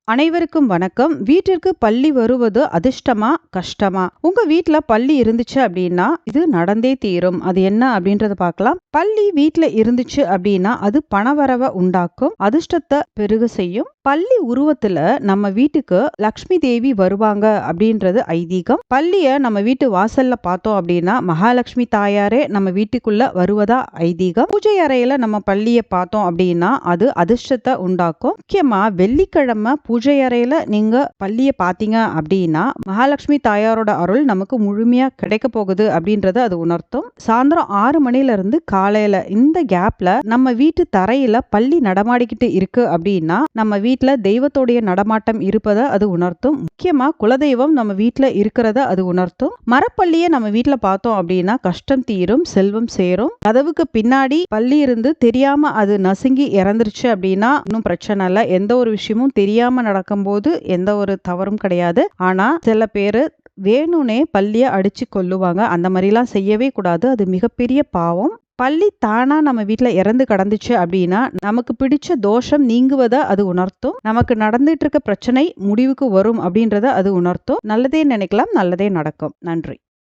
அனைவருக்கும் வணக்கம். வீட்டிற்கு பல்லி வருவது அதிர்ஷ்டமா? கஷ்டமா? உங்க வீட்ல பல்லி இருந்துச்சு அப்படின்னா, இது நடந்தே தீரும். அது என்ன அப்படின்றத பார்க்கலாம். பல்லி வீட்ல இருந்துச்சு அப்படின்னா, அது பணவரவ உண்டாக்கும். அதிர்ஷ்டத்த பெருக செய்யும். பல்லி உருவத்துல நம்ம வீட்டுக்கு லக்ஷ்மி தேவி வருவாங்க அப்படின்றது ஐதீகம். பல்லிய நம்ம வீட்டு வாசல்ல பார்த்தோம் அப்படின்னா, மகாலட்சுமி தாயாரே நம்ம வீட்டுக்குள்ள வருவதா ஐதீகம். பூஜை அறையில நம்ம பல்லிய பார்த்தோம் அப்படின்னா, அது அதிர்ஷ்டத்த உண்டாக்கும். முக்கியமா வெள்ளிக்கிழமை பூஜை அறையில நீங்க பல்லிய பாத்தீங்க அப்படின்னா மகாலட்சுமி தாயாரோட அருள் நமக்கு முழுமையா கிடைக்க போகுது அப்படின்றத அது உணர்த்தும். சாயந்தரம் 6 மணில இருந்து காலையில இந்த கேப்ல நம்ம வீட்டு தரையில பல்லி நடமாடிக்கிட்டு இருக்கு அப்படின்னா நம்ம வீட்டுல தெய்வத்தோடைய நடமாட்டம் இருப்பதை அது உணர்த்தும். முக்கியமா குலதெய்வம் நம்ம வீட்டுல இருக்கிறத அது உணர்த்தும். மரப்பள்ளியை நம்ம வீட்டுல பார்த்தோம் அப்படின்னா கஷ்டம் தீரும், செல்வம் சேரும். கதவுக்கு பின்னாடி பல்லி இருந்து தெரியாம அது நசுங்கி இறந்துருச்சு அப்படின்னா இன்னும் பிரச்சனை இல்லை. எந்த ஒரு விஷயமும் தெரியாம நடக்கும்போது எந்த ஒரு தவறும் கிடையாது. ஆனா சில பேரு வேணும்னே பல்லிய அடிச்சு கொல்லுவாங்க. அந்த மாதிரிலாம் செய்யவே கூடாது. அது மிகப்பெரிய பாவம். பல்லி தானா நம்ம வீட்டுல இறந்து கடந்துச்சு அப்படின்னா நமக்கு பிடிச்ச தோஷம் நீங்குவதை அது உணர்த்தும். நமக்கு நடந்துட்டு இருக்க பிரச்சனை முடிவுக்கு வரும் அப்படின்றத அது உணர்த்தும். நல்லதே நினைக்கலாம், நல்லதே நடக்கும். நன்றி.